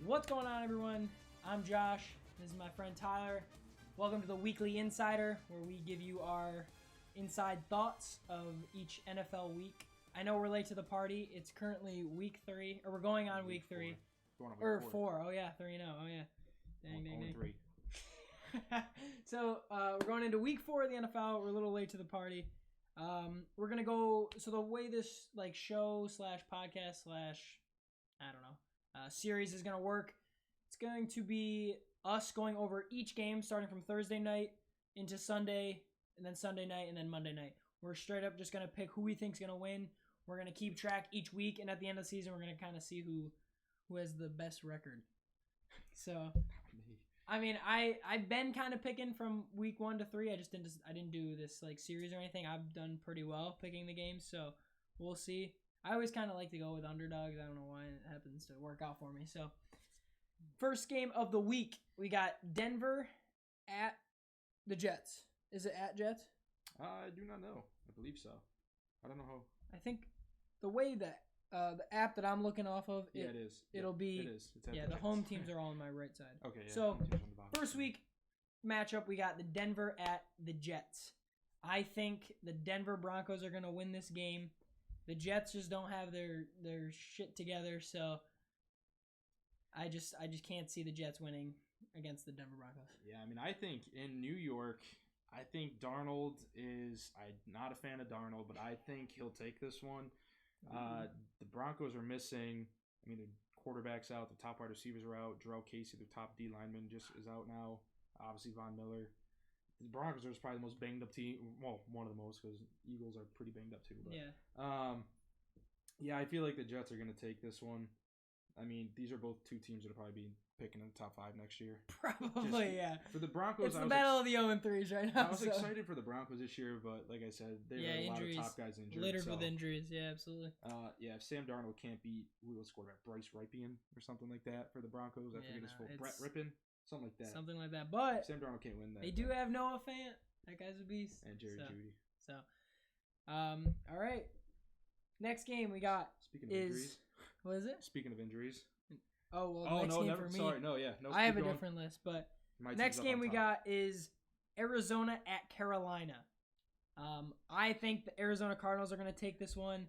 What's going on, everyone? I'm Josh. This is my friend Tyler. Welcome to the Weekly Insider, where we give you our inside thoughts of each NFL week. I know we're late to the party. It's currently week 3, or we're going on week 3. Or 4. Oh, yeah, 3-0. Oh, yeah. Dang. 3. So, we're going into week 4 of the NFL. We're a little late to the party. We're going to go, so the way this, show / podcast / I don't know, series is going to work. It's going to be us going over each game starting from Thursday night into Sunday, and then Sunday night, and then Monday night. We're straight up just going to pick who we think is going to win. We're going to keep track each week, and at the end of the season, we're going to kind of see who has the best record. So, I mean, I've been kind of picking from week 1 to 3. I didn't do this series or anything. I've done pretty well picking the games, so we'll see. I always kind of like to go with underdogs. I don't know why it happens to work out for me. So, first game of the week, we got Denver at the Jets. Is it at Jets? I do not know. I believe so. I don't know how. I think the way that the app that I'm looking off of, it is. It'll be. It is. It's at the Jets. home teams are all on my right side. Okay. Yeah, so first week matchup, we got the Denver at the Jets. I think the Denver Broncos are going to win this game. The Jets just don't have their shit together, so I just can't see the Jets winning against the Denver Broncos. Yeah, I mean, I think in New York, I think Darnold is. I'm not a fan of Darnold, but I think he'll take this one. The Broncos are missing. I mean, the quarterback's out. The top wide receivers are out. Jarrell Casey, the top D lineman, just is out now. Obviously, Von Miller. The Broncos are probably the most banged up team. Well, one of the most, because Eagles are pretty banged up too. But, I feel like the Jets are going to take this one. I mean, these are both two teams that will probably be picking in the top 5 next year. Probably, yeah. For the Broncos, it's the battle of the 0-3s right now. I was excited for the Broncos this year, but like I said, they have a lot of top guys injured. Littered with injuries, yeah, absolutely. If Sam Darnold can't beat, who was quarterback, Bryce Ripien or something like that for the Broncos, I forget his full. Brett Rippin, something like that. Something like that, but Sam Darnold can't win that. They do have Noah Fant. That guy's a beast. And Jerry Jeudy. So, all right. Next game we got injuries. What is it? Speaking of injuries. Oh, well, next game for me. Sorry, no, yeah. No, I have a different list, but next game we got is Arizona at Carolina. I think the Arizona Cardinals are going to take this one,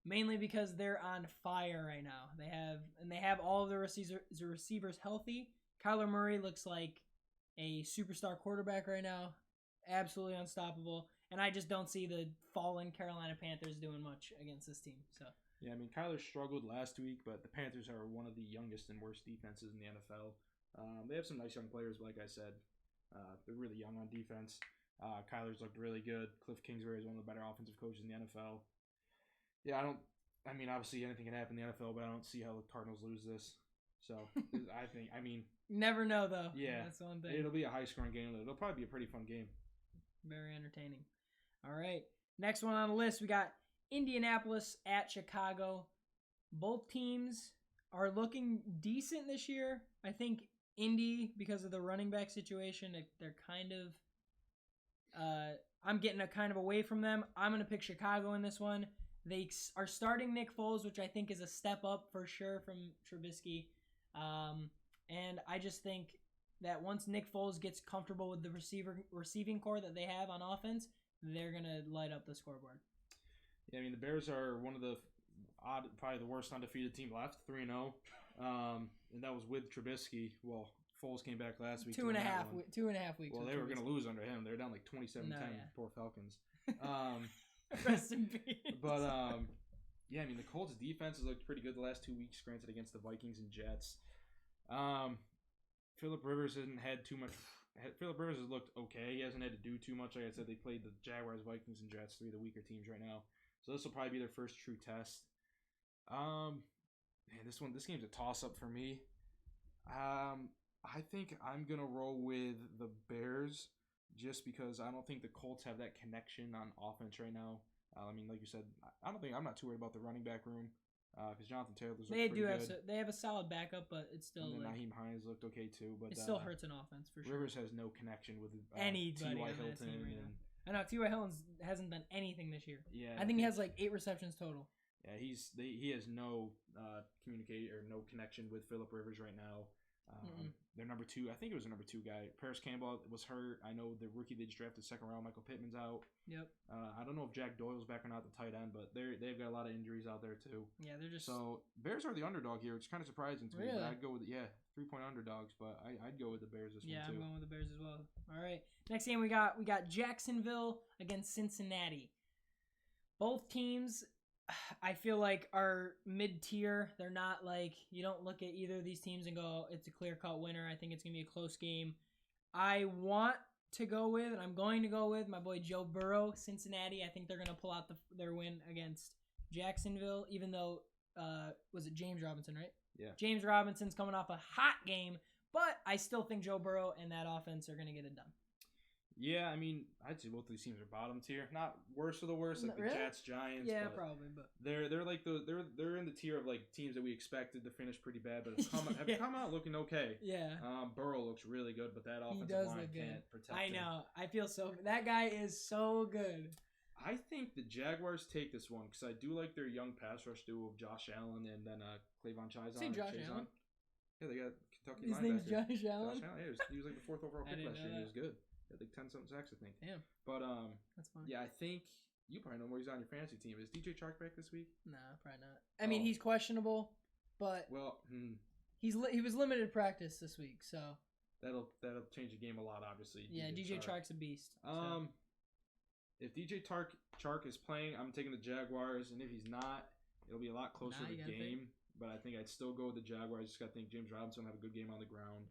mainly because they're on fire right now. They have all of their receivers healthy. Kyler Murray looks like a superstar quarterback right now. Absolutely unstoppable. And I just don't see the fallen Carolina Panthers doing much against this team. So yeah, I mean, Kyler struggled last week, but the Panthers are one of the youngest and worst defenses in the NFL. They have some nice young players, but like I said, they're really young on defense. Kyler's looked really good. Cliff Kingsbury is one of the better offensive coaches in the NFL. Yeah, obviously anything can happen in the NFL, but I don't see how the Cardinals lose this. So never know though. Yeah, that's one thing. It'll be a high-scoring game. It'll probably be a pretty fun game. Very entertaining. All right, next one on the list, we got Indianapolis at Chicago. Both teams are looking decent this year. I think Indy, because of the running back situation, they're kind of I'm getting a kind of away from them. I'm going to pick Chicago in this one. They are starting Nick Foles, which I think is a step up for sure from Trubisky. And I just think that once Nick Foles gets comfortable with the receiving core that they have on offense, they're going to light up the scoreboard. Yeah, I mean, the Bears are one of the probably the worst undefeated team left, 3-0. And that was with Trubisky. Well, Foles came back last week. 2.5 weeks. Well, they were going to lose under him. They were down like 27-10. Poor Falcons. Rest in peace. But, yeah, I mean, the Colts' defense has looked pretty good the last 2 weeks, granted, against the Vikings and Jets. Phillip Rivers hasn't had too much. Phillip Rivers has looked okay. He hasn't had to do too much. Like I said, they played the Jaguars, Vikings, and Jets, 3 of the weaker teams right now. So this will probably be their first true test. This game's a toss-up for me. I think I'm gonna roll with the Bears just because I don't think the Colts have that connection on offense right now. I mean, like you said, I'm not too worried about the running back room because Jonathan Taylor's looked pretty good. They have a solid backup, but it's still. And then Nyheim Hines looked okay too, but it still hurts an offense for sure. Rivers has no connection with anybody. T.Y. Hilton. I know T.Y. Hilton hasn't done anything this year. Yeah, I think he has like 8 receptions total. Yeah, he has no communicate or no connection with Phillip Rivers right now. Their number 2, I think it was their number 2 guy. Paris Campbell was hurt. I know the rookie they just drafted second round, Michael Pittman's out. Yep. I don't know if Jack Doyle's back or not, the tight end, but they've got a lot of injuries out there too. Yeah, they're just so Bears are the underdog here, which is kind of surprising to me. Really? But I'd go with 3-point underdogs, but I'd go with the Bears this one too. Yeah, I'm going with the Bears as well. All right, next game we got Jacksonville against Cincinnati. Both teams, I feel like, are mid-tier. They're not like, you don't look at either of these teams and go, it's a clear-cut winner. I think it's going to be a close game. I want to go with, and I'm going to go with, my boy Joe Burrow, Cincinnati. I think they're going to pull out their win against Jacksonville, even though, was it James Robinson, right? Yeah. James Robinson's coming off a hot game, but I still think Joe Burrow and that offense are going to get it done. Yeah, I mean, I'd say both of these teams are bottom tier. Not worst of the worst, like really? the Jets, Giants. Yeah, probably, but they're like they're in the tier of like teams that we expected to finish pretty bad, but have come out looking okay. Yeah. Burrow looks really good, but that offensive line can't protect him. I know. I feel so. That guy is so good. I think the Jaguars take this one because I do like their young pass rush duo of Josh Allen and then Clavon Chazon. Say Josh Allen. Yeah, they got Kentucky His linebacker. name's Josh Allen. Josh Allen. Yeah, he was like the 4th overall pick last year. He was good. He had like 10-something sacks, I think. Damn. But that's fine. Yeah, I think you probably know where he's on your fantasy team. Is DJ Chark back this week? Nah, probably not. I mean, he's questionable, but he was limited practice this week, so that'll change the game a lot. Obviously. Yeah, DJ Chark's a beast. So. If DJ Chark is playing, I'm taking the Jaguars, and if he's not, it'll be a lot closer to the game. But I think I'd still go with the Jaguars. Just got to think James Robinson will have a good game on the ground.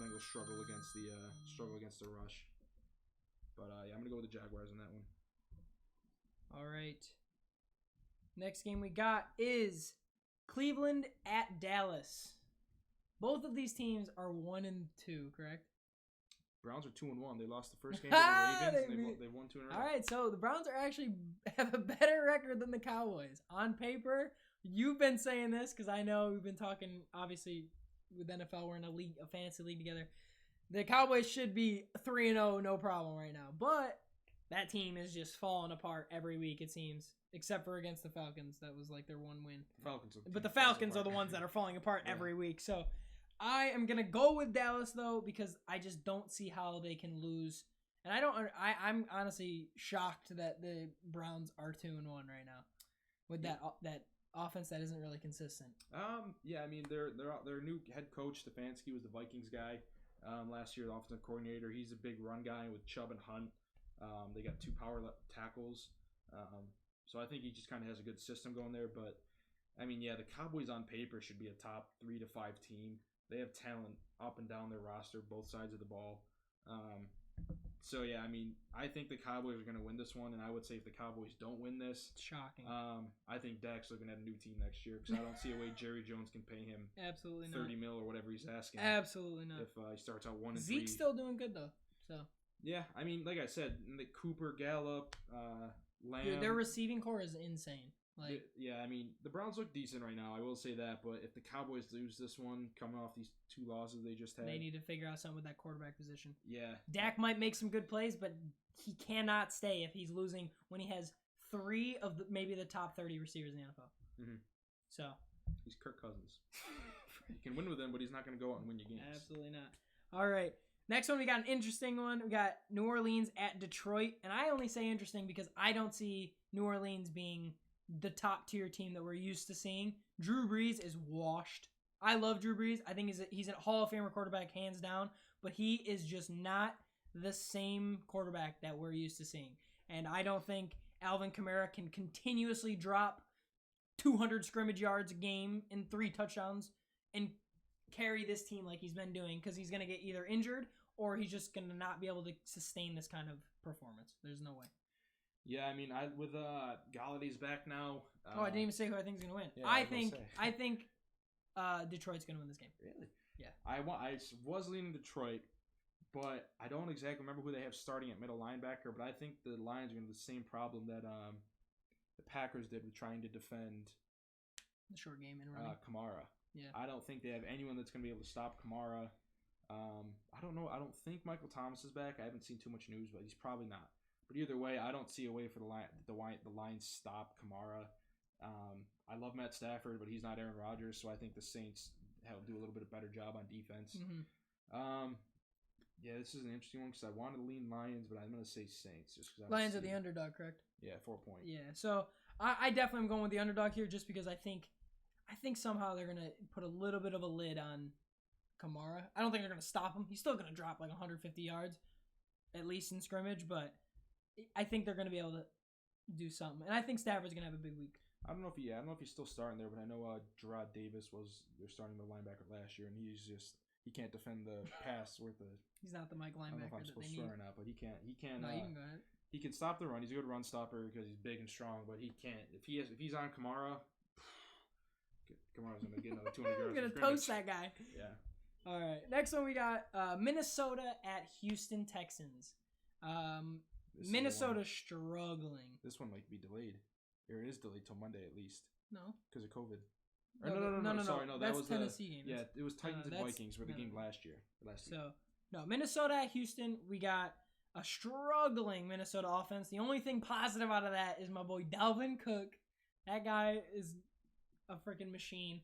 Bengals struggle against the rush. But I'm gonna go with the Jaguars on that one. All right. Next game we got is Cleveland at Dallas. Both of these teams are 1-2, correct? Browns are 2-1. They lost the first game to the Ravens, and they've won 2 in a row. All right, so the Browns are actually have a better record than the Cowboys on paper. You've been saying this because I know we've been talking. Obviously, with NFL, we're in a fantasy league together. The Cowboys should be 3-0, no problem right now. But that team is just falling apart every week, it seems, except for against the Falcons. That was like their one win. But the Falcons are the ones that are falling apart every week. So I am gonna go with Dallas though because I just don't see how they can lose. And I'm honestly shocked that the Browns are 2-1 right now with that offense that isn't really consistent. Yeah, I mean their new head coach Stefanski was the Vikings guy last year, the offensive coordinator. He's a big run guy with Chubb and Hunt. They got 2 power tackles, so I think he just kind of has a good system going there. But I mean, yeah, the Cowboys on paper should be a top 3 to 5 team. They have talent up and down their roster, both sides of the ball. So yeah, I mean, I think the Cowboys are going to win this one, and I would say if the Cowboys don't win this, it's shocking. I think Dak's looking at a new team next year because I don't see a way Jerry Jones can pay him absolutely $30 million or whatever he's asking. Absolutely not. If he starts out 1-3, Zeke's still doing good though. So yeah, I mean, like I said, the Cooper, Gallup, Lamb. Dude, their receiving core is insane. Yeah, I mean, the Browns look decent right now. I will say that, but if the Cowboys lose this one, coming off these 2 losses they just had, they need to figure out something with that quarterback position. Yeah, Dak might make some good plays, but he cannot stay if he's losing when he has 3 of maybe the top 30 receivers in the NFL. Mm-hmm. So he's Kirk Cousins. You can win with him, but he's not going to go out and win your games. Absolutely not. All right. Next one, we got an interesting one. We got New Orleans at Detroit. And I only say interesting because I don't see New Orleans being the top tier team that we're used to seeing. Drew Brees is washed. I love Drew Brees. I think he's a Hall of Famer quarterback, hands down. But he is just not the same quarterback that we're used to seeing. And I don't think Alvin Kamara can continuously drop 200 scrimmage yards a game and 3 touchdowns and carry this team like he's been doing because he's going to get either injured or he's just going to not be able to sustain this kind of performance. There's no way. Yeah, I mean, with Galladay's back now. I didn't even say who I think is going to win. Yeah, I think Detroit's going to win this game. Really? Yeah. I was leaning Detroit, but I don't exactly remember who they have starting at middle linebacker. But I think the Lions are going to have the same problem that the Packers did with trying to defend the short game and running Kamara. Yeah. I don't think they have anyone that's going to be able to stop Kamara. I don't know. I don't think Michael Thomas is back. I haven't seen too much news, but he's probably not. But either way, I don't see a way for the Lions stop Kamara. I love Matt Stafford, but he's not Aaron Rodgers, so I think the Saints do a little bit better job on defense. Mm-hmm. Yeah, this is an interesting one because I wanted to lean Lions, but I'm going to say Saints. Just because Lions are the underdog, correct? Yeah, 4 point. Yeah, so I definitely am going with the underdog here just because I think somehow they're going to put a little bit of a lid on Kamara. I don't think they're going to stop him. He's still going to drop like 150 yards, at least in scrimmage, but I think they're going to be able to do something. And I think Stafford's going to have a big week. I don't know if he's still starting there, but I know Gerard Davis was their starting the linebacker last year, and he can't defend the pass worth a. He's not the Mike linebacker. I don't know if I'm supposed to swear or not, but he can't. No, you can go ahead. He can stop the run. He's a good run stopper because he's big and strong, but he can't. If he's on Kamara, Kamara's gonna get another 200 yards. He's gonna toast that guy. Yeah. All right. Next one we got Minnesota at Houston Texans. Minnesota struggling. This one might be delayed. Or it is delayed till Monday at least. No. Because of COVID. No. Sorry, no. That's That was Tennessee game. Yeah, it was Titans and Vikings were the game last year. So, no. Minnesota at Houston. We got a struggling Minnesota offense. The only thing positive out of that is my boy Dalvin Cook. That guy is a freaking machine.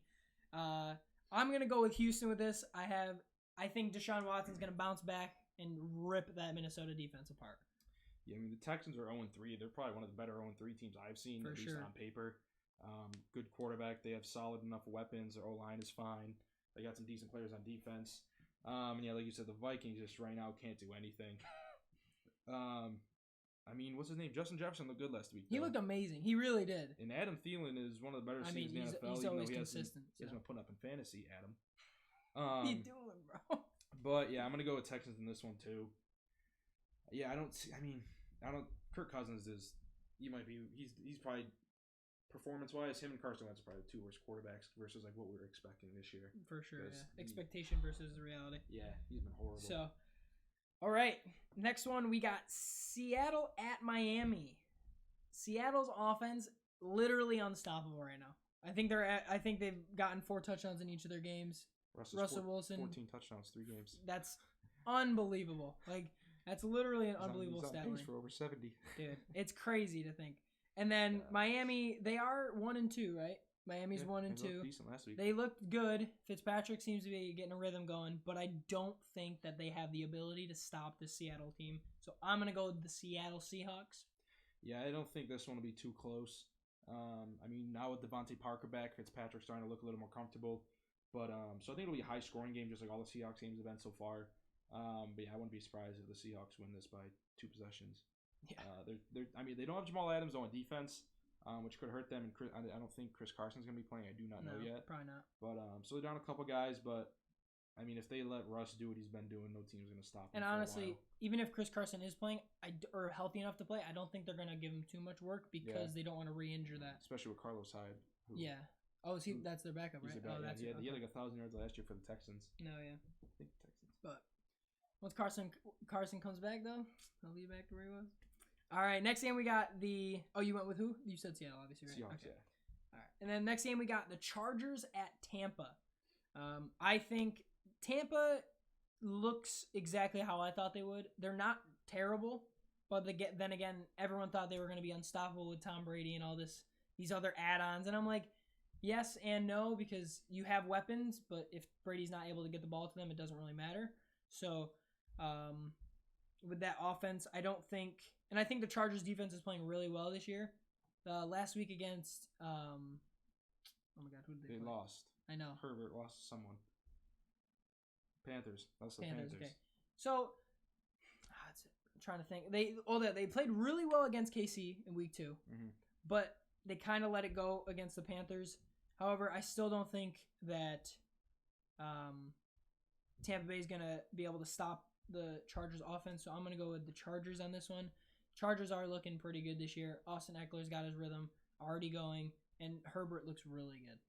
I'm going to go with Houston with this. I think Deshaun Watson's going to bounce back and rip that Minnesota defense apart. Yeah, I mean, the Texans are 0-3. They're probably one of the better 0-3 teams I've seen, at least on paper. Good quarterback. They have solid enough weapons. Their O-line is fine. They got some decent players on defense. And yeah, like you said, the Vikings just right now can't do anything. I mean, what's his name? Justin Jefferson looked good last week. He looked amazing. He really did. And Adam Thielen is one of the better receivers in the NFL. He's always consistent. He's been putting up in fantasy, Adam. What are you doing, bro? But yeah, I'm gonna go with Texans in this one too. Yeah, Kirk Cousins is. He's probably performance-wise, him and Carson Wentz are probably the two worst quarterbacks versus like what we were expecting this year. For sure, yeah. Expectation versus the reality. Yeah, he's been horrible. So, all right, next one we got Seattle at Miami. Seattle's offense literally unstoppable right now. I think they've gotten 4 touchdowns in each of their games. Russell Wilson, 14 touchdowns, 3 games. That's unbelievable. Like that's literally an unbelievable stat line. He's for over 70. Dude, it's crazy to think. And then Miami, they are 1-2, right? Miami's 1-2. Decent last week. They looked good. Fitzpatrick seems to be getting a rhythm going, but I don't think that they have the ability to stop the Seattle team. So I'm gonna go with the Seattle Seahawks. Yeah, I don't think this one will be too close. I mean, now with Devontae Parker back, Fitzpatrick's starting to look a little more comfortable. But so I think it'll be a high scoring game, just like all the Seahawks games have been so far. But yeah, I wouldn't be surprised if the Seahawks win this by 2 possessions. Yeah. I mean, they don't have Jamal Adams on defense, which could hurt them. And I don't think Chris Carson's gonna be playing. I do not know yet. Probably not. But so they're down a couple guys. But I mean, if they let Russ do what he's been doing, no team's gonna stop him. And honestly, even if Chris Carson is playing, or healthy enough to play, I don't think they're gonna give him too much work because they don't want to re-injure that. Especially with Carlos Hyde. Oh, that's their backup, right? He had like 1,000 yards last year for the Texans. No, yeah. I think Texans. But once Carson comes back, though, he'll be back to where he was. All right, next game we got the. Oh, you went with who? You said Seattle, obviously, right? Seahawks, okay. All right, and then next game we got the Chargers at Tampa. I think Tampa looks exactly how I thought they would. They're not terrible, but then again, everyone thought they were going to be unstoppable with Tom Brady and all these other add-ons, and I'm like. Yes and no, because you have weapons, but if Brady's not able to get the ball to them, it doesn't really matter. So, with that offense, I don't think, and I think the Chargers defense is playing really well this year. Last week against, oh my God, who did they play? Lost. I know. Herbert lost to someone. Panthers. That's the Panthers. Okay. So, I'm trying to think. They played really well against KC in week 2, but they kind of let it go against the Panthers. However, I still don't think that Tampa Bay is going to be able to stop the Chargers offense, so I'm going to go with the Chargers on this one. Chargers are looking pretty good this year. Austin Eckler's got his rhythm already going, and Herbert looks really good.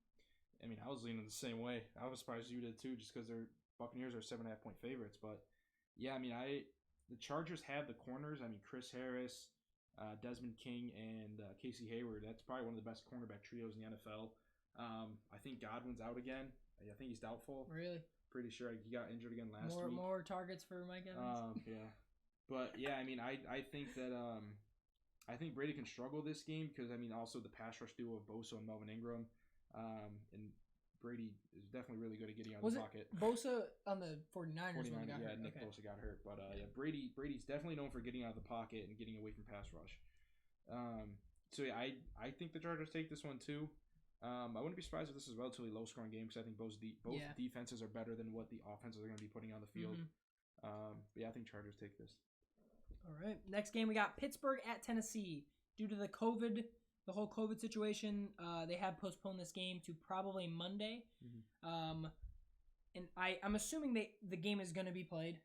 I mean, I was leaning the same way. I was surprised you did too, just because their Buccaneers are 7.5-point favorites. But yeah, I mean, the Chargers have the corners. I mean, Chris Harris, Desmond King, and Casey Hayward. That's probably one of the best cornerback trios in the NFL. I think Godwin's out again. I think he's doubtful. Really? Pretty sure he got injured again last week. More targets for Mike Evans? Yeah. But yeah, I mean, I think that I think Brady can struggle this game because I mean also the pass rush duo of Bosa and Melvin Ingram, and Brady is definitely really good at getting out of the pocket. Bosa on the 49ers? 49ers, got yeah, hurt. Nick Bosa got hurt, but yeah, Brady's definitely known for getting out of the pocket and getting away from pass rush. So yeah, I think the Chargers take this one too. I wouldn't be surprised if this is a relatively low scoring game because I think both defenses are better than what the offenses are going to be putting on the field. But yeah, I think Chargers take this. All right. Next game we got Pittsburgh at Tennessee. Due to the whole COVID situation, they have postponed this game to probably Monday. And I'm assuming the game is going to be played.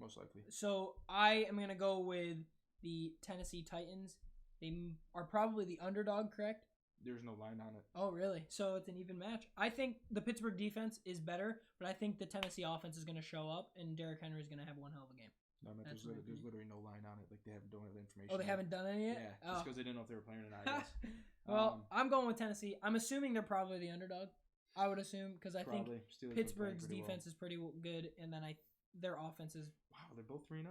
Most likely. So I am going to go with the Tennessee Titans. They are probably the underdog, correct? There's no line on it. Oh, really? So it's an even match. I think the Pittsburgh defense is better, but I think the Tennessee offense is going to show up, and Derrick Henry is going to have one hell of a game. No, I meant there's literally no line on it. Like, they don't have the information. Oh, they haven't done any yet? Yeah, just because they didn't know if they were playing or not, I guess. Well, I'm going with Tennessee. I'm assuming they're probably the underdog. I would assume, because I think Steelers Pittsburgh's defense is pretty good, and then their offense is... Wow, they're both 3-0.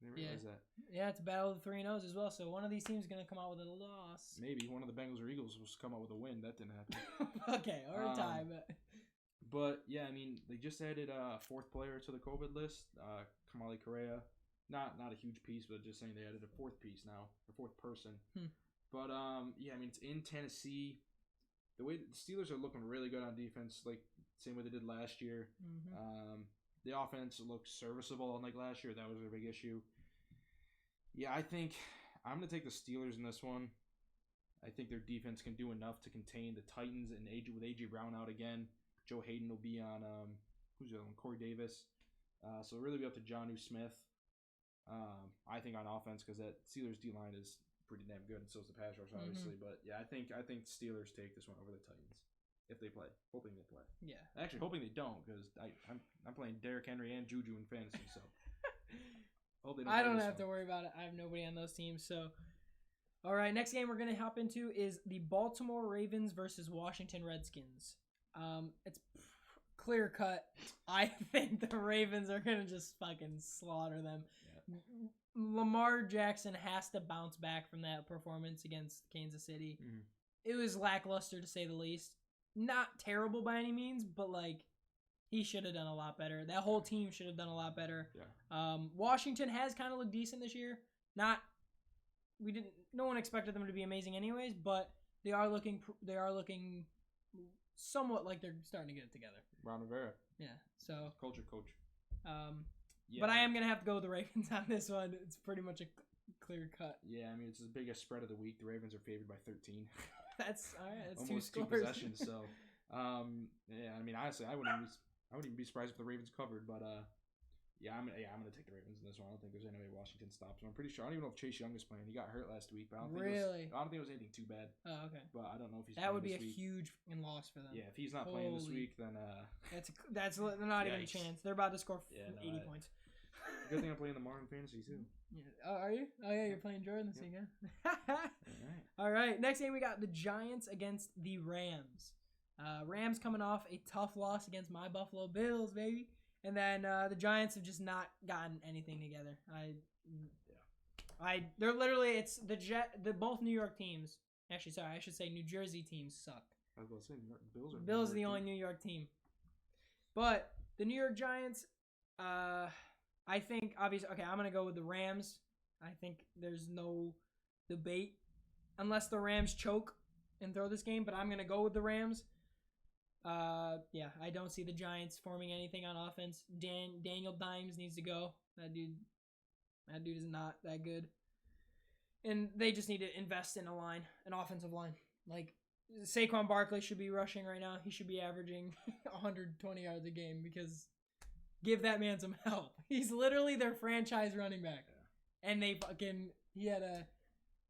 I didn't realize that. Yeah, it's a battle of the 3-0s as well, so one of these teams is going to come out with a loss. Maybe one of the Bengals or Eagles will come out with a win. That didn't happen. Okay, or a tie. But, yeah, I mean, they just added a fourth player to the COVID list, Kamali Correa. Not a huge piece, but just saying they added a fourth piece now, a fourth person. But, yeah, I mean, it's in Tennessee. The way the Steelers are looking really good on defense, like same way they did last year. The offense looks serviceable, unlike last year. That was their big issue. Yeah, I think I'm going to take the Steelers in this one. I think their defense can do enough to contain the Titans, and with A.J. Brown out again. Joe Hayden will be on, who's the other one? Corey Davis. So it'll really be up to Jonnu Smith. I think on offense, because that Steelers D-line is pretty damn good, and so is the pass rush, obviously. But yeah, I think Steelers take this one over the Titans if they play. Hoping they play. Yeah. Actually, hoping they don't, because I'm playing Derrick Henry and Juju in fantasy, so hope they don't. I don't have to worry about it. I have nobody on those teams. So, all right, next game we're gonna hop into is the Baltimore Ravens versus Washington Redskins. It's clear cut. I think the Ravens are gonna just fucking slaughter them. Lamar Jackson has to bounce back from that performance against Kansas City. It was lackluster to say the least. Not terrible by any means, but like he should have done a lot better. That whole team should have done a lot better. Yeah. Washington has kind of looked decent this year. No one expected them to be amazing anyways, but they are looking somewhat like they're starting to get it together. Ron Rivera. Yeah. So culture coach. Yeah. But I am going to have to go with the Ravens on this one. It's pretty much a clear cut. Yeah, I mean, it's the biggest spread of the week. The Ravens are favored by 13. That's all right. That's almost two possessions. So, yeah, I mean, honestly, I wouldn't even be surprised if the Ravens covered. But yeah, I'm gonna take the Ravens in this one. I don't think there's any way Washington stops them. I'm pretty sure. I don't even know if Chase Young is playing. He got hurt last week, but I don't think it was anything too bad. Oh, okay. But I don't know if he's. That would be a huge loss for them. Yeah, if he's not playing this week, then that's not even a chance. They're about to score 80 points. Good thing I'm playing the Martin fantasy too. Yeah. Oh, are you? Oh yeah, you're playing Jordan this weekend. All right. Next game we got the Giants against the Rams. Rams coming off a tough loss against my Buffalo Bills, baby. And then the Giants have just not gotten anything together. They're literally it's the both New York teams. Actually, sorry, I should say New Jersey teams suck. I was going to say Bills are the only New York team. But the New York Giants, I think obviously I'm gonna go with the Rams. I think there's no debate unless the Rams choke and throw this game, but I'm gonna go with the Rams. Yeah, I don't see the Giants forming anything on offense. Daniel Dimes needs to go. That dude is not that good. And they just need to invest in an offensive line. Like Saquon Barkley should be rushing right now. He should be averaging 120 yards a game because give that man some help. He's literally their franchise running back. Yeah. And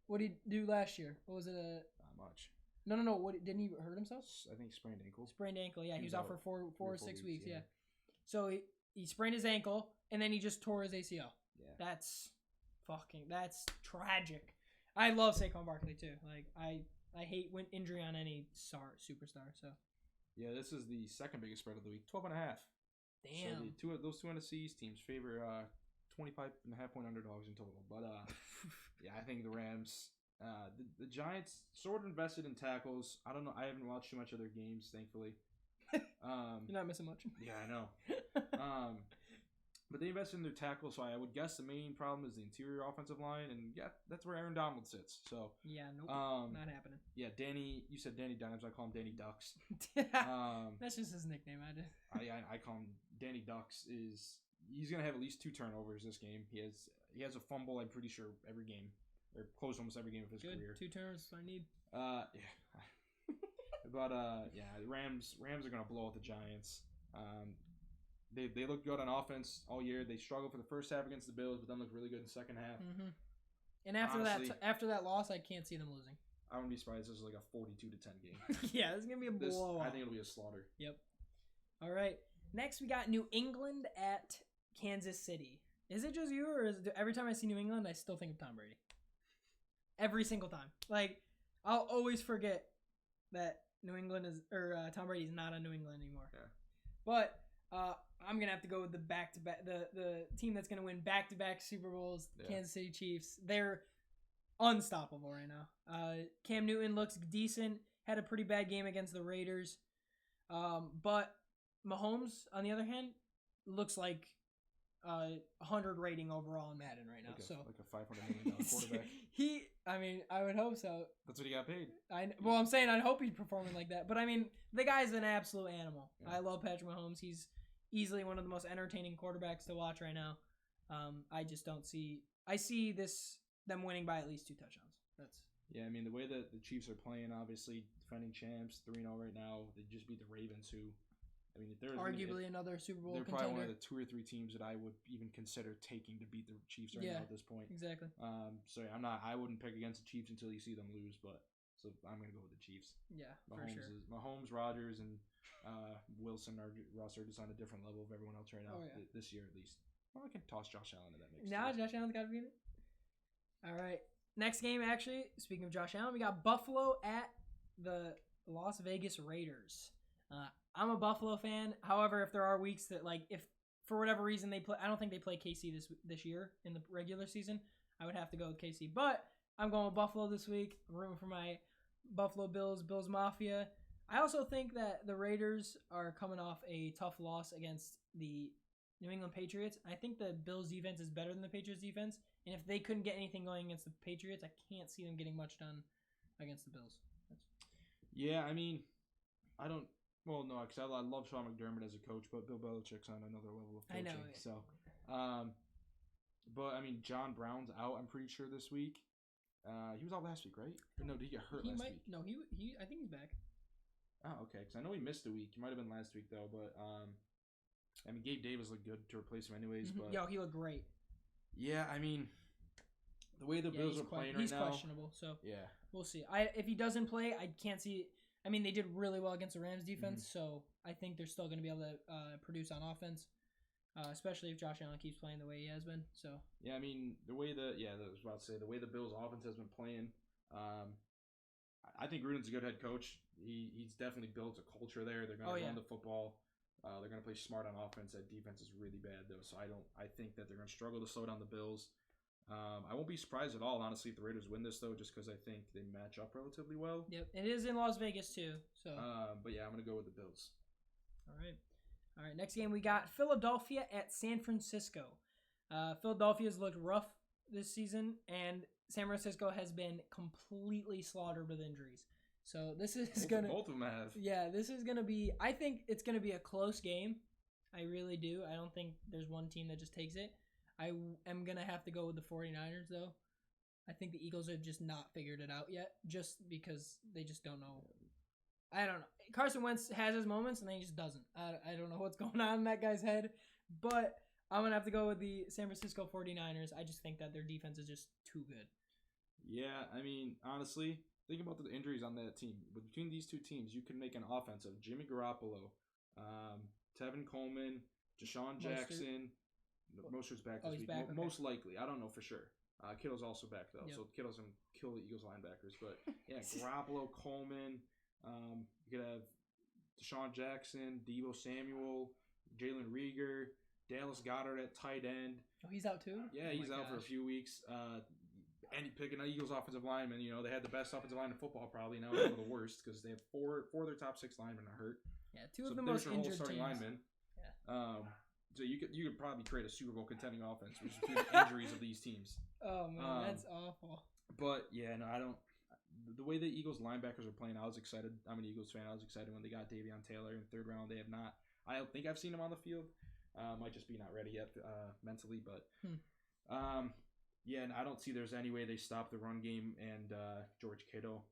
what did he do last year? What was it? Not much. No. Didn't he hurt himself? I think he sprained ankle. Sprained ankle, yeah. He was out for four or 6 weeks, yeah. So he sprained his ankle, and then he just tore his ACL. Yeah. That's tragic. I love Saquon Barkley, too. Like, I hate when injury on any superstar, so. Yeah, this is the second biggest spread of the week, 12.5. Damn. So those two NFC East teams favor 25.5-point underdogs in total. But yeah, I think the Rams. The Giants sort of invested in tackles. I don't know. I haven't watched too much of their games, thankfully. You're not missing much. Yeah, I know. But they invested in their tackles, so I would guess the main problem is the interior offensive line, and yeah, that's where Aaron Donald sits. So yeah, nope, not happening. Yeah, Danny. You said Danny Dimes. I call him Danny Ducks. That's just his nickname. I call him Danny Ducks. He's gonna have at least 2 turnovers this game. He has a fumble. I'm pretty sure every game, or close to almost every game of his career. 2 turnovers I need. Yeah. But yeah, the Rams are gonna blow out the Giants. They look good on offense all year. They struggled for the first half against the Bills, but then look really good in the second half. Mm-hmm. And after that loss, I can't see them losing. I wouldn't be surprised if this is like a 42-10 game. Yeah, this is gonna be a blowout. I think it'll be a slaughter. Yep. All right. Next, we got New England at Kansas City. Is it just you, or is it, every time I see New England, I still think of Tom Brady? Every single time. Like, I'll always forget that New England is, or Tom Brady is not on New England anymore. Yeah. But I'm gonna have to go with the back-to-back, the team that's gonna win back-to-back Super Bowls, the Kansas City Chiefs. They're unstoppable right now. Cam Newton looks decent. Had a pretty bad game against the Raiders. But Mahomes, on the other hand, looks like 100 rating overall in Madden right now. Like a $500 million quarterback. I would hope so. That's what he got paid. I'm saying I hope he's performing like that. But I mean, the guy's an absolute animal. Yeah. I love Patrick Mahomes. He's easily one of the most entertaining quarterbacks to watch right now. I just don't see. I see them winning by at least 2 touchdowns. Yeah, I mean, the way that the Chiefs are playing, obviously defending champs, 3-0 right now. They just beat the Ravens, who, I mean, if there's arguably another Super Bowl they're contender. probably one of the 2 or 3 teams that I would even consider taking to beat the Chiefs right now at this point. Exactly. So yeah, I wouldn't pick against the Chiefs until you see them lose, but so I'm gonna go with the Chiefs. Yeah, Mahomes, Rodgers, and Russ are just on a different level of everyone else right now. This year at least. Well, I can toss Josh Allen into that mix. Now Josh Allen's got to be in it. All right. Next game, actually, speaking of Josh Allen, we got Buffalo at the Las Vegas Raiders. I'm a Buffalo fan. However, if there are weeks that, like, if for whatever reason they play, I don't think they play KC this year in the regular season. I would have to go with KC. But I'm going with Buffalo this week. I'm rooting for my Buffalo Bills Mafia. I also think that the Raiders are coming off a tough loss against the New England Patriots. I think the Bills defense is better than the Patriots defense. And if they couldn't get anything going against the Patriots, I can't see them getting much done against the Bills. Yeah, I mean, I don't. Well, no, because I love Sean McDermott as a coach, but Bill Belichick's on another level of coaching. I know. So, but I mean, John Brown's out. I'm pretty sure this week. He was out last week, right? Or no, did he get hurt last week? No, he. I think he's back. Oh, okay. Because I know he missed a week. He might have been last week though, but I mean, Gabe Davis looked good to replace him anyways. But he looked great. Yeah, I mean, the way the Bills are playing right now, he's questionable. So yeah, we'll see. If he doesn't play, I can't see. I mean, they did really well against the Rams defense, so I think they're still going to be able to produce on offense, especially if Josh Allen keeps playing the way he has been. So yeah, I mean, I was about to say the way the Bills' offense has been playing. I think Gruden's a good head coach. He's definitely built a culture there. They're going to run the football. They're going to play smart on offense. That defense is really bad though, so I think that they're going to struggle to slow down the Bills. I won't be surprised at all, honestly, if the Raiders win this though, just because I think they match up relatively well. Yep, it is in Las Vegas too. So, but yeah, I'm going to go with the Bills. All right. Next game we got Philadelphia at San Francisco. Philadelphia's looked rough this season, and San Francisco has been completely slaughtered with injuries. So this is both of them have. Yeah, this is gonna be. I think it's gonna be a close game. I really do. I don't think there's one team that just takes it. I am gonna have to go with the 49ers though. I think the Eagles have just not figured it out yet, just because they just don't know. I don't know. Carson Wentz has his moments, and then he just doesn't. I don't know what's going on in that guy's head, but I'm gonna have to go with the San Francisco 49ers. I just think that their defense is just too good. Yeah, I mean, honestly, think about the injuries on that team. Between these two teams, you can make an offense of Jimmy Garoppolo, Tevin Coleman, Deshaun Jackson. Mostert's back this week. Back, okay. Most likely. I don't know for sure. Kittle's also back, though. Yep. So Kittle's going to kill the Eagles linebackers. But, yeah, Garoppolo, Coleman. You could have Deshaun Jackson, Deebo Samuel, Jalen Reagor, Dallas Goedert at tight end. Oh, he's out too? Yeah, Oh he's my out for a gosh. few weeks. And picking an Eagles offensive lineman, they had the best offensive line in football probably. Now it's one of the worst because they have four of their top 6 linemen are hurt. Yeah, two of So the there's most your whole injured starting teams. linemen. Yeah. So you could probably create a Super Bowl contending offense with the injuries of these teams. Oh man, that's awful. But yeah, no, I don't. The way the Eagles linebackers are playing, I was excited. I'm an Eagles fan. I was excited when they got Davion Taylor in the 3rd round. They have not. I don't think I've seen him on the field. Might just be not ready yet mentally, but yeah, and I don't see there's any way they stop the run game and George Kittle.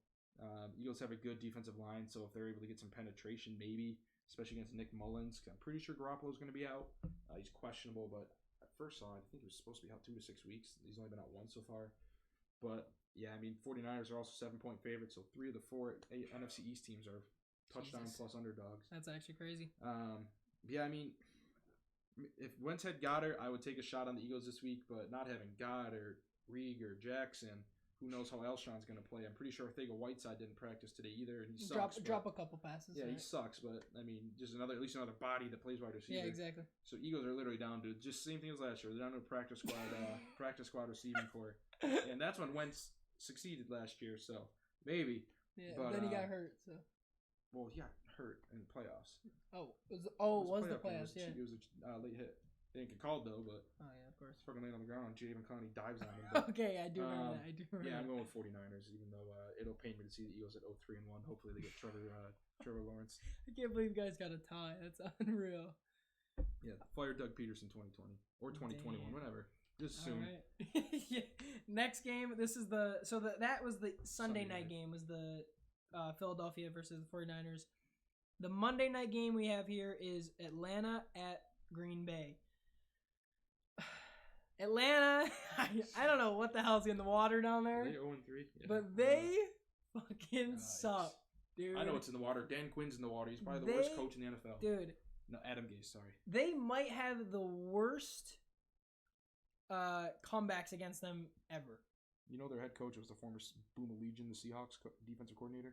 Eagles have a good defensive line, so if they're able to get some penetration, maybe, especially against Nick Mullins, 'cause I'm pretty sure Garoppolo's going to be out. He's questionable, but at first saw, I think he was supposed to be out 2 to 6 weeks. He's only been out once so far. But yeah, I mean, 49ers are also 7-point favorites, so 3 of the 4 NFC East teams are touchdown plus underdogs. That's actually crazy. Yeah, I mean, if Wentz had Goddard, I would take a shot on the Eagles this week, but not having Goddard, Reag, or Jackson, who knows how Alshon's going to play. I'm pretty sure Arcega-Whiteside didn't practice today either, and he sucks. Drop a couple passes. Yeah, right? he sucks, but I mean, just at least another body that plays wide receiver. Yeah, exactly. So Eagles are literally down to just same thing as last year. They're down to a practice squad receiving core, and that's when Wentz succeeded last year. So maybe. Yeah, but then he got hurt. So. Well, he got hurt in the playoffs. Oh, was the playoffs? Yeah. It was a late hit. They didn't get called though, but oh yeah, of course. Fucking laying on the ground. Jadeveon Clowney dives on him. But, okay, I do remember that. Yeah, I'm going with 49ers, even though it'll pain me to see the Eagles at 0-3-1. Hopefully they get Trevor Lawrence. I can't believe you guys got a tie. That's unreal. Yeah, fire Doug Peterson 2020 or 2021, whatever. Just soon. All right. Yeah. Next game. This is that was the Sunday night game. Was the Philadelphia versus the 49ers. The Monday night game we have here is Atlanta at Green Bay. Atlanta, I don't know what the hell's in the water down there. Are they 0-3? Yeah. But they fucking suck, dude. I know what's in the water. Dan Quinn's in the water. He's probably the worst coach in the NFL. Dude. No, Adam Gase, sorry. They might have the worst comebacks against them ever. You know their head coach was the former Boomer Legion, the Seahawks defensive coordinator?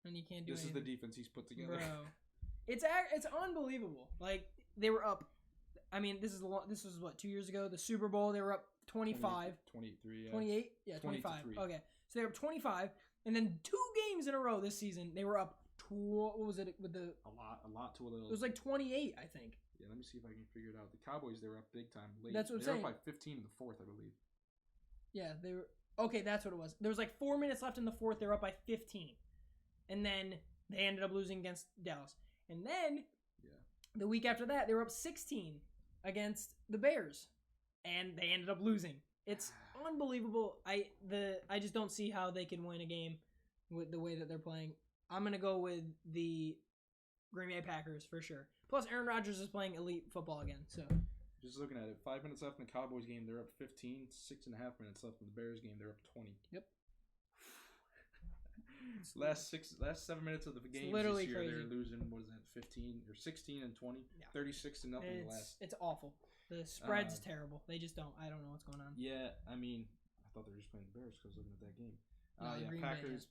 And you can't do This anything. is the defense he's put together. Bro. It's unbelievable. Like, they were up. I mean, this was what, 2 years ago? The Super Bowl, they were up 25. 23, yeah. 28? Yeah, 25. 23. Okay. So they were up 25. And then 2 games in a row this season, they were up, what was it with the... A lot to a little. It was like 28, I think. Yeah, let me see if I can figure it out. The Cowboys, they were up big time late. That's what I'm they saying. were up by 15 in the 4th, I believe. Yeah, they were... Okay, that's what it was. There was like 4 minutes left in the 4th. They were up by 15. And then they ended up losing against Dallas. And then the week after that, they were up 16 against the Bears. And they ended up losing. It's unbelievable. I just don't see how they can win a game with the way that they're playing. I'm going to go with the Green Bay Packers for sure. Plus, Aaron Rodgers is playing elite football again. So just looking at it, 5 minutes left in the Cowboys game, they're up 15. 6.5 minutes left in the Bears game, they're up 20. Yep. Last 7 minutes of the game this year, crazy. They're losing, what is that, 15 or 16 and 20, 36 to nothing. It's awful. The spread's terrible. They just don't. I don't know what's going on. Yeah, I mean, I thought they were just playing the Bears because looking at that game.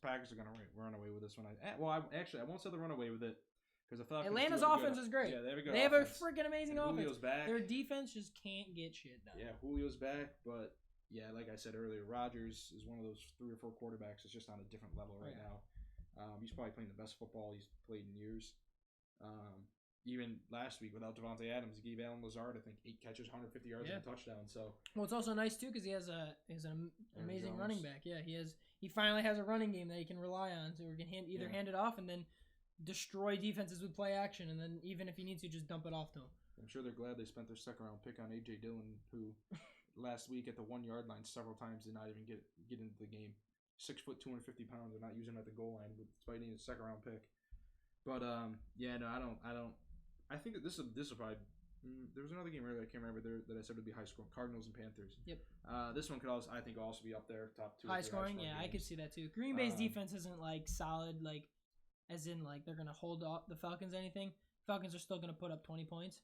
Packers are gonna run away with this one. I won't say they run away with it because I thought Atlanta's offense is great. Yeah, they have a good. They have a freaking amazing offense. Julio's back. Their defense just can't get shit done. Yeah, Julio's back, but yeah, like I said earlier, Rodgers is one of those 3 or 4 quarterbacks that's just on a different level right now. He's probably playing the best football he's played in years. Even last week without Devontae Adams, he gave Allen Lazard, I think, 8 catches, 150 yards, and a touchdown. So it's also nice too because he has an amazing running back. Yeah, he finally has a running game that he can rely on, so he can hand it off and then destroy defenses with play action, and then even if he needs to, just dump it off to him. I'm sure they're glad they spent their 2nd round pick on AJ Dillon, who last week at the 1 yard line several times did not even get into the game. 6 foot, 250 pounds. They're not using him at the goal line despite needing a 2nd round pick. But yeah, no, I don't. I think that this will probably. There was another game earlier I can't remember that I said would be high scoring. Cardinals and Panthers. Yep. This one could also be up there, top 2. High scoring, yeah, I could see that too. Green Bay's defense isn't like solid, like as in like they're gonna hold up the Falcons or anything. Falcons are still gonna put up 20 points,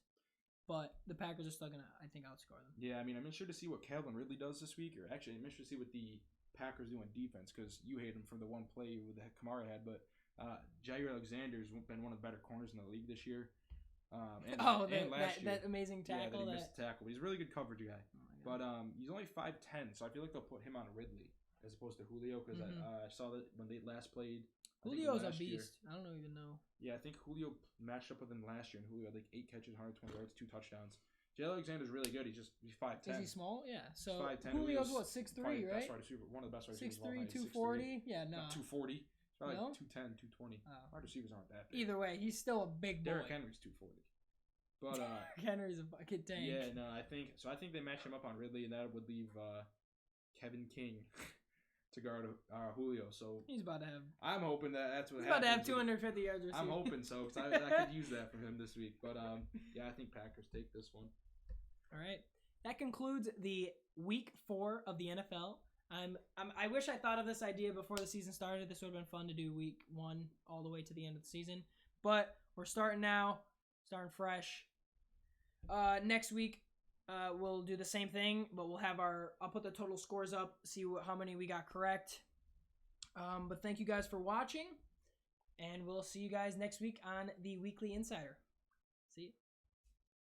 but the Packers are still gonna, I think, outscore them. Yeah, I mean, I'm interested to see what Calvin Ridley does this week, or actually, I'm interested to see what the Packers do on defense because you hate him from the one play that Kamara had, but Jair Alexander's been one of the better corners in the league this year. And last year, that amazing tackle. He missed the tackle. He's a really good coverage guy. Oh But he's only 5'10", so I feel like they'll put him on Ridley as opposed to Julio because I saw that when they last played. Julio's a beast. I don't even know. Yeah, I think Julio matched up with him last year, and Julio had like 8 catches, 120 yards, 2 touchdowns. Jay Alexander's really good. He's 5'10". Is he small? Yeah. So 5'10". Julio's what, 6'3", right? One of the best wide receivers. 6'3", 240. Yeah, no. Not 240. He's probably No? like 210, 220. Wide receivers aren't that big. Either way, he's still a big boy. Derrick Henry's 240. But Henry's a fucking tank. yeah, no, I think they match him up on Ridley, and that would leave Kevin King to guard Julio. So he's about to have. I'm hoping that's what he's happens. About to have 250 yards receiving. I'm hoping so because I could use that from him this week. But yeah, I think Packers take this one. All right, that concludes the week 4 of the NFL. I wish I thought of this idea before the season started. This would have been fun to do week 1 all the way to the end of the season. But we're starting now, starting fresh. Next week, we'll do the same thing, but we'll have I'll put the total scores up, see how many we got correct. But thank you guys for watching, and we'll see you guys next week on the Weekly Insider. See you.